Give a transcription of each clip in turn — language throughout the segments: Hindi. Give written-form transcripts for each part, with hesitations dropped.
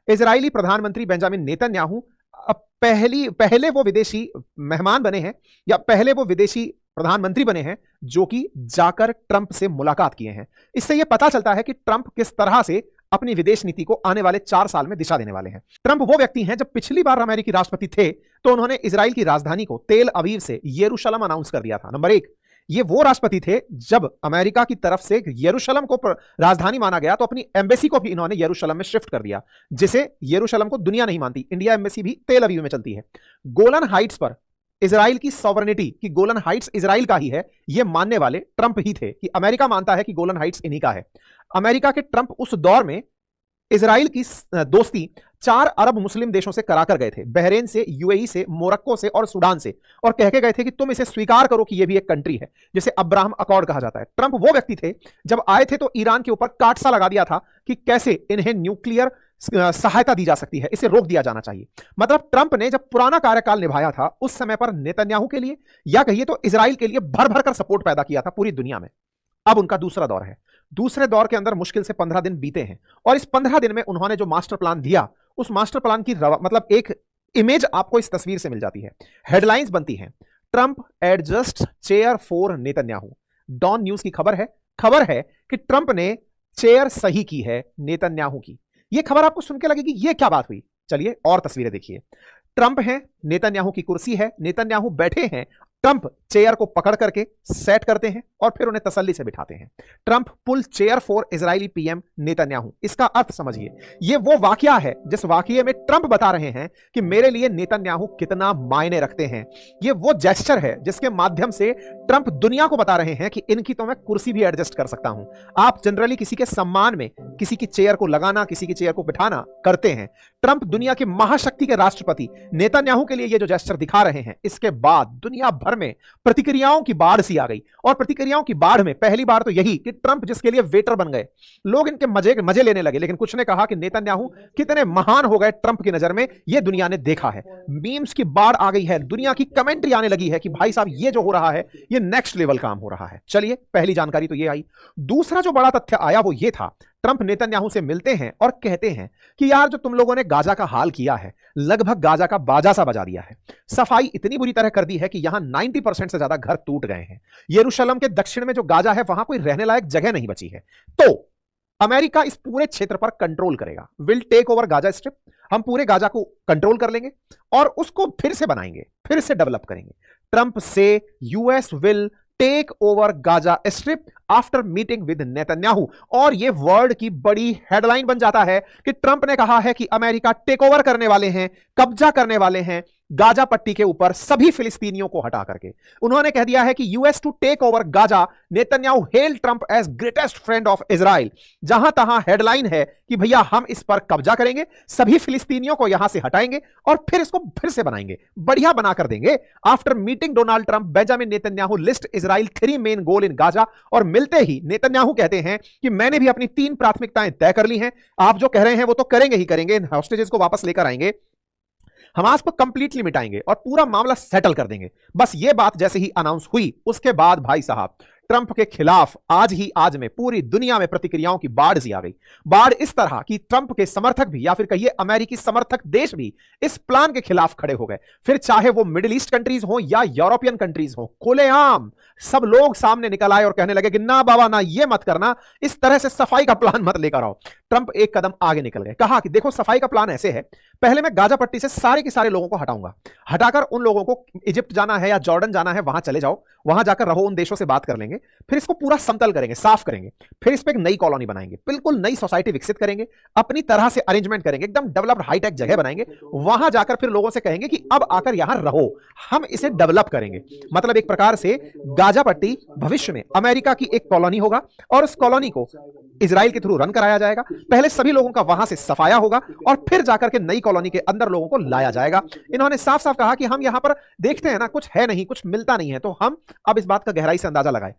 इजरायली प्रधानमंत्री बेंजामिन नेतन्याहू पहले वो विदेशी मेहमान बने हैं या पहले वो विदेशी प्रधानमंत्री बने हैं जो कि जाकर ट्रंप से मुलाकात किए हैं। इससे यह पता चलता है कि ट्रंप किस तरह से अपनी विदेश नीति को आने वाले 4 साल में दिशा देने वाले हैं। ट्रंप वो व्यक्ति हैं, जब पिछली बार अमेरिकी राष्ट्रपति थे तो उन्होंने इजराइल की राजधानी को तेल अवीव से यरूशलेम अनाउंस कर दिया था। नंबर 1, ये वो राष्ट्रपति थे जब अमेरिका की तरफ से यरूशलेम को राजधानी माना गया तो अपनी एम्बेसी को भी इन्होंने यरूशलेम में शिफ्ट कर दिया, जिसे यरूशलेम को दुनिया नहीं मानती। इंडिया एम्बेसी भी तेल अवीव में चलती है। गोलन हाइट्स पर इजराइल की सॉवरेनिटी, कि गोलन हाइट्स इजराइल का ही है, यह मानने वाले ट्रंप ही थे, कि अमेरिका मानता है कि गोलन हाइट्स इन्हीं का है। अमेरिका के ट्रंप उस दौर में इजराइल की दोस्ती 4 अरब मुस्लिम देशों से कराकर गए थे, बहरेन से, यूएई से, मोरक्को से और सूडान से, और कह के गए थे कि तुम इसे स्वीकार करो कि यह भी एक कंट्री है, जिसे अब्राहम अकॉर्ड कहा जाता है। ट्रंप वो व्यक्ति थे, जब आए थे तो ईरान के ऊपर काट सा लगा दिया था कि कैसे इन्हें न्यूक्लियर सहायता दी जा सकती है, इसे रोक दिया जाना चाहिए। मतलब ट्रंप ने जब पुराना कार्यकाल निभाया था उस समय पर नेतन्याहू के लिए या कहिए तो इजराइल के लिए भर भर कर सपोर्ट पैदा किया था पूरी दुनिया में। अब उनका दूसरा दौर है। दूसरे दौर के अंदर मुश्किल से 15 दिन बीते हैं और इस 15 दिन में उन्होंने जो मास्टर प्लान दिया, उस मास्टर प्लान की मतलब एक इमेज आपको इस तस्वीर से मिल जाती है। हेडलाइंस बनती हैं, Trump adjust chair for Netanyahu. Dawn News की खबर है कि ट्रंप ने चेयर सही की है नेतन्याहू की। यह खबर आपको सुन के लगेगी ये क्या बात हुई। चलिए और तस्वीरें देखिए। ट्रंप हैं, नेतन्याहू की कुर्सी है, नेतन्याहू बैठे हैं, ट्रंप चेयर को पकड़ करके सेट करते हैं और फिर उन्हें तसल्ली से बिठाते हैं। Trump pull chair for Israeli PM Netanyahu. इसका अर्थ समझिए, यह वो वाकया है जिस वाकये में ट्रंप बता रहे हैं कि मेरे लिए नेतन्याहू कितना मायने रखते हैं। यह वो जेस्चर है जिसके माध्यम से ट्रंप दुनिया को बता रहे हैं कि इनकी तो मैं कुर्सी भी एडजस्ट कर सकता हूं। आप जनरली किसी के सम्मान में किसी की चेयर को लगाना, किसी की चेयर को बिठाना करते हैं। ट्रंप दुनिया के महाशक्ति के राष्ट्रपति नेतन्याहू के लिए ये जो जेस्चर दिखा रहे हैं, इसके बाद दुनिया भर में प्रतिक्रियाओं की बाढ़ सी आ गई। और प्रतिक्रियाओं की बाढ़ में पहली बार तो यही कि ट्रंप जिसके लिए वेटर बन गए, लोग इनके मजे लेने लगे, लेकिन कुछ ने कहा कि नेतन्याहू कितने महान हो गए ट्रंप की नजर में, यह दुनिया ने देखा है। मीम्स की बाढ़ आ गई है, दुनिया की कमेंट्री आने लगी है कि भाई साहब ये जो हो रहा है ये नेक्स्ट लेवल काम हो रहा है। चलिए, पहली जानकारी तो ये आई। दूसरा जो बड़ा तथ्य आया वो ये था, ट्रंप नेतन्याहू से मिलते हैं और कहते हैं कि यार जो तुम लोगों ने गाजा का हाल किया है, लगभग गाजा का बाजा सा बजा दिया है। सफाई इतनी बुरी तरह कर दी है कि यहां 90% से ज्यादा घर टूट गए हैं। यरूशलेम के दक्षिण में जो गाजा है वहां कोई रहने लायक जगह नहीं बची है। तो अमेरिका इस पूरे क्षेत्र पर कंट्रोल करेगा, will take over Gaza strip. हम पूरे गाजा को कंट्रोल कर लेंगे और उसको फिर से बनाएंगे, फिर से डेवलप करेंगे। ट्रंप से US will take over Gaza strip after meeting with Netanyahu. और यह वर्ड की बड़ी हेडलाइन बन जाता है कि ट्रंप ने कहा है कि अमेरिका टेक ओवर करने वाले हैं, कब्जा करने वाले हैं गाजा पट्टी के ऊपर सभी फिलिस्तीनियों को हटा करके। उन्होंने कह दिया है कि US to take over Gaza, Netanyahu hail Trump as greatest friend of Israel. जहां तहां हेडलाइन है कि भैया हम इस पर कब्जा करेंगे, सभी फिलिस्तीनियों को यहां से हटाएंगे और फिर इसको फिर से बनाएंगे, बढ़िया बनाकर देंगे। After meeting Donald Trump, Benjamin Netanyahu list Israel 3 main goal in Gaza. और मिलते ही नेतन्याहू कहते हैं कि मैंने भी अपनी 3 प्राथमिकताएं तय कर ली हैं, आप जो कह रहे हैं वो तो करेंगे ही करेंगे, हॉस्टेजेस को वापस लेकर आएंगे, हमास को कंप्लीटली मिटाएंगे और पूरा मामला सेटल कर देंगे। बस ये बात जैसे ही अनाउंस हुई उसके बाद भाई साहब ट्रंप के खिलाफ आज में पूरी दुनिया में प्रतिक्रियाओं की बाढ़ सी आ गई। बाढ़ इस तरह कि ट्रंप के समर्थक भी या फिर कहिए अमेरिकी समर्थक देश भी इस प्लान के खिलाफ खड़े हो गए। फिर चाहे वो मिडिल ईस्ट कंट्रीज हो या यूरोपियन कंट्रीज हो, खुलेआम सब लोग सामने निकल आए और कहने लगे कि ना बाबा ना, ये मत करना, इस तरह से सफाई का प्लान मत लेकर आओ। ट्रंप एक कदम आगे निकल गए, कहा कि देखो सफाई का प्लान ऐसे है, पहले मैं गाजा पट्टी से सारे के सारे लोगों को हटाऊंगा, हटाकर उन लोगों को इजिप्ट जाना है या जॉर्डन जाना है वहां चले जाओ, वहां जाकर रहो, उन देशों से बात कर लेंगे, फिर इसको पूरा समतल करेंगे, साफ करेंगे, फिर इस पर एक नई कॉलोनी बनाएंगे, बिल्कुल नई सोसाइटी विकसित करेंगे, अपनी तरह से अरेंजमेंट करेंगे, एकदम डेवलप्ड हाईटेक जगह बनाएंगे, वहां जाकर फिर लोगों से कहेंगे कि अब आकर यहां रहो, हम इसे डेवलप करेंगे। मतलब एक प्रकार से गाजा पट्टी भविष्य में अमेरिका की एक कॉलोनी होगा और उस कॉलोनी को इजराइल के थ्रू रन कराया जाएगा। पहले सभी लोगों का वहां से सफाया होगा और फिर जाकर के नई कॉलोनी के अंदर लोगों को लाया जाएगा। इन्होंने साफ साफ कहा कि हम यहां पर देखते हैं ना, कुछ है नहीं, कुछ मिलता नहीं है, तो हम अब इस बात का गहराई से अंदाजा लगाएं।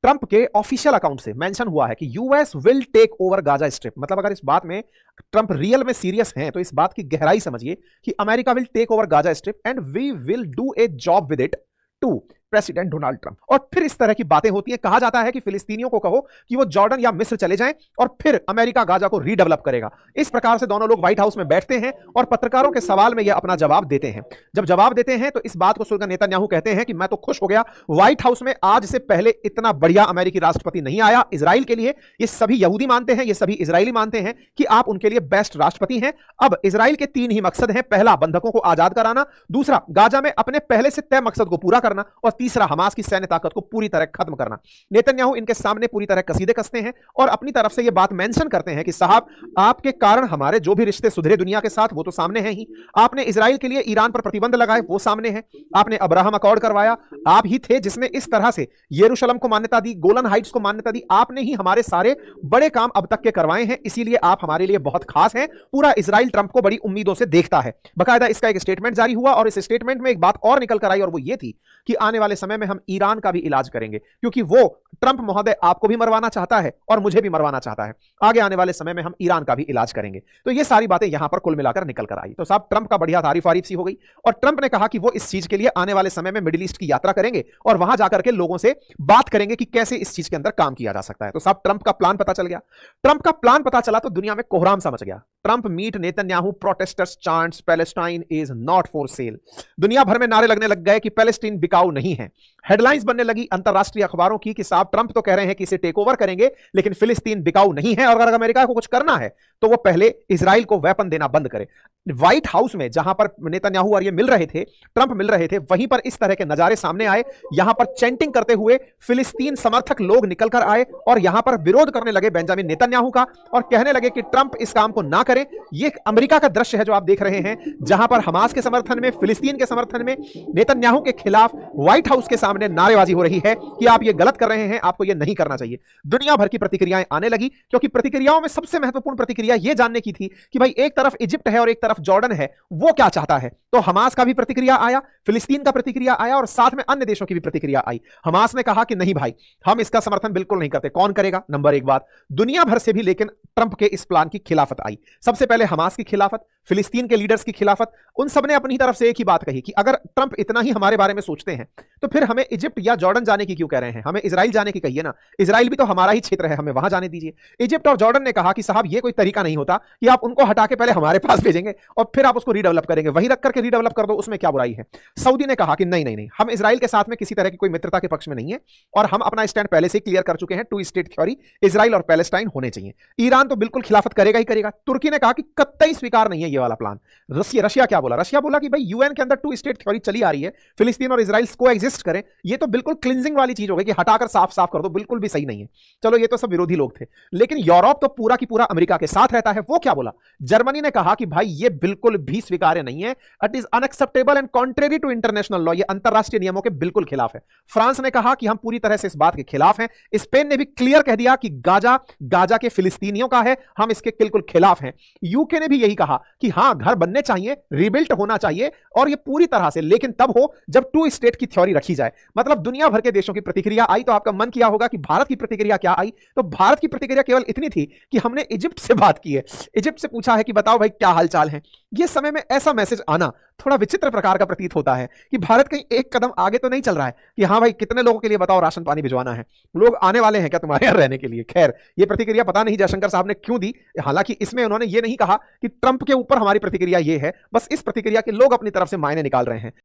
ट्रंप के ऑफिशियल अकाउंट से मेंशन हुआ है कि US will take over Gaza strip. मतलब अगर इस बात में ट्रंप रियल में सीरियस हैं तो इस बात की गहराई समझिए कि America will take over Gaza strip and we will do a job with it to President Donald Trump. और फिर इस तरह की बातें होती हैं, कहा जाता है कि फिलिस्तीनियों को कहो कि वो जॉर्डन या मिस्र चले जाएं और फिर अमेरिका गाजा को रीडेवलप करेगा। इस प्रकार से दोनों लोग व्हाइट हाउस में बैठते हैं और पत्रकारों के सवाल में यह अपना जवाब देते हैं। जब जवाब देते हैं तो इस बात को सुनकर नेतन्याहू कहते हैं कि मैं तो खुश हो गया, व्हाइट हाउस में आज से पहले इतना बढ़िया अमेरिकी राष्ट्रपति नहीं आया इजराइल के लिए। ये सभी यहूदी मानते हैं, ये सभी इजरायली मानते हैं कि आप उनके लिए बेस्ट राष्ट्रपति हैं। अब इजराइल के 3 ही मकसद हैं, पहला बंधकों को आजाद कराना, दूसरा गाजा में अपने पहले से तय मकसद को पूरा करना और तीसरा हमास की सैन्य ताकत को पूरी तरह खत्म करना। नेतन्याहू इनके सामने पूरी तरह कसीदे कसते हैं और अपनी तरफ से यह बात मेंशन करते हैं कि साहब, आपके कारण हमारे जो भी रिश्ते सुधरे दुनिया के साथ वो तो सामने हैं ही। आपने इजराइल के लिए ईरान पर प्रतिबंध लगाए, वो सामने है। आपने अब्राहम अकॉर्ड करवाया, आप ही थे जिसने इस तरह से यरूशलेम को मान्यता दी, गोलन हाइट्स को मान्यता दी। आपने ही हमारे सारे बड़े काम अब तक के करवाए हैं, इसीलिए आप हमारे लिए बहुत खास हैं। पूरा इजराइल ट्रंप को बड़ी उम्मीदों से देखता है। बकायदा इसका एक स्टेटमेंट जारी हुआ और इस स्टेटमेंट में एक बात और निकल कर आई और वो ये थी कि आने वाले समय में हम ईरान का भी इलाज करेंगे, क्योंकि वो ट्रंप महोदय आपको भी मरवाना चाहता है और मुझे भी मरवाना चाहता है। आगे आने वाले समय में हम ईरान का भी इलाज करेंगे। तो ये सारी बातें यहां पर कुल मिलाकर निकल कर आई। तो साहब, ट्रंप का बढ़िया तारीफ वारीफ सी हो गई और ट्रंप ने कहा कि वो इस चीज के लिए आने वाले समय में मिडिल ईस्ट की यात्रा करेंगे और वहां जाकर के लोगों से बात करेंगे कि कैसे इस चीज के अंदर काम किया जा सकता है। तो साहब, ट्रंप का प्लान पता चल गया। ट्रंप का प्लान पता चला तो दुनिया में कोहराम सा मच गया। Trump meet Netanyahu, protesters chants Palestine is not for sale. दुनिया भर में नारे लगने लग गए कि पैलेस्टीन बिकाऊ नहीं है। हेडलाइंस बनने लगी अंतरराष्ट्रीय अखबारों की कि साहब, ट्रंप तो कह रहे हैं कि इसे टेक ओवर करेंगे, लेकिन फिलिस्तीन बिकाऊ नहीं है और अगर अमेरिका को कुछ करना है तो वो पहले इजराइल को वेपन देना बंद करे। व्हाइट हाउस में जहां पर नेतन्याहू और ये मिल रहे थे, ट्रंप मिल रहे थे, वहीं पर इस तरह के नजारे सामने आए। यहां पर चैंटिंग करते हुए फिलिस्तीन समर्थक लोग निकलकर आए और यहां पर विरोध करने लगे बेंजामिन नेतन्याहू का और कहने लगे कि ट्रंप इस काम को ना करें। ये अमेरिका का दृश्य है जो आप देख रहे हैं, जहां पर हमास के समर्थन में, फिलिस्तीन के समर्थन में, नेतन्याहू के खिलाफ व्हाइट हाउस के सामने नारेबाजी हो रही है कि आप ये गलत कर रहे हैं, आपको ये नहीं करना चाहिए। दुनिया भर की प्रतिक्रियाएं आने लगी, क्योंकि प्रतिक्रियाओं में सबसे महत्वपूर्ण प्रतिक्रिया यह जानने की थी कि भाई एक तरफ इजिप्ट है और एक तरफ जॉर्डन है, वो क्या चाहता है। तो हमास का भी प्रतिक्रिया आया, फिलिस्तीन का प्रतिक्रिया आया और साथ में अन्य देशों की भी प्रतिक्रिया आई। हमास ने कहा कि नहीं भाई, हम इसका समर्थन बिल्कुल नहीं करते। कौन करेगा? नंबर एक बात, दुनिया भर से भी लेकिन ट्रंप के इस प्लान की खिलाफत आई। सबसे पहले हमास की खिलाफत, फिलिस्तीन के लीडर्स की खिलाफत। उन सबने अपनी तरफ से एक ही बात कही कि अगर ट्रंप इतना ही हमारे बारे में सोचते हैं तो फिर हमें इजिप्ट या जॉर्डन जाने की क्यों कह रहे हैं, हमें इजराइल जाने की कहिए ना। इजराइल भी तो हमारा ही क्षेत्र है, हमें वहां जाने दीजिए। इजिप्ट और जॉर्डन ने कहा कि साहब, ये कोई तरीका नहीं होता कि आप उनको हटा के पहले हमारे पास भेजेंगे और फिर आप उसको रीडेवलप करेंगे, वहीं रख करके रीडेवलप कर दो, उसमें क्या बुराई है। सऊदी ने कहा कि नहीं नहीं नहीं, हम इजराइल के साथ में किसी तरह की कोई मित्रता के पक्ष में नहीं है और हम अपना स्टैंड पहले से क्लियर कर चुके हैं, 2 स्टेट थ्योरी, इजराइल और पैलेस्टाइन होने चाहिए। ईरान तो बिल्कुल खिलाफत करेगा ही करेगा। तुर्की ने कहा कि कतई स्वीकार नहीं है ये वाला प्लान। रशिया क्या बोला? रशिया बोला कि भाई यूएन के अंदर 2 स्टेट थ्योरी चली आ रही है, फिलिस्तीन और इजराइल को एग्जिस्ट करें, ये तो बिल्कुल क्लिंजिंग वाली चीज हो गई कि हटाकर साफ साफ कर दो, बिल्कुल भी सही नहीं है। चलो, ये तो सब विरोधी लोग थे, लेकिन यूरोप तो पूरा की पूरा अमेरिका के साथ रहता है। वो क्या बोला? जर्मनी ने कहा कि भाई ये बिल्कुल भी स्वीकार्य नहीं है, it is unacceptable and contrary to international law, ये अंतरराष्ट्रीय नियमों के बिल्कुल खिलाफ है। फ्रांस ने कहा कि हम पूरी तरह से इस बात के खिलाफ हैं। स्पेन ने भी क्लियर कह दिया कि गाजा के फिलिस्तीनियों का है, हम इसके बिल्कुल खिलाफ हैं। यूके ने भी यही कहा कि हां, घर बनने चाहिए, रिबिल्ट होना चाहिए और ये पूरी तरह से, लेकिन तब हो जब 2 स्टेट की थ्योरी रखी जाए। मतलब दुनिया भर के देशों की प्रतिक्रिया आई। तो आपका मन किया होगा कि भारत की प्रतिक्रिया क्या आई? तो भारत की प्रतिक्रिया केवल इतनी थी कि हमने इजिप्ट से बात की है, इजिप्ट से पूछा है कि बताओ भाई क्या हालचाल है। ये समय में ऐसा मैसेज आना थोड़ा विचित्र प्रकार का प्रतीत होता है कि भारत कहीं एक कदम आगे तो नहीं चल रहा है कि हां भाई, कितने लोगों के लिए बताओ राशन पानी भिजवाना है, लोग आने वाले हैं क्या तुम्हारे यहां रहने के लिए। खैर, ये प्रतिक्रिया पता नहीं जयशंकर साहब ने क्यों दी। हालांकि इसमें उन्होंने ये नहीं कहा कि ट्रंप के ऊपर हमारी प्रतिक्रिया ये है, बस इस प्रतिक्रिया के लोग अपनी तरफ से मायने निकाल रहे हैं।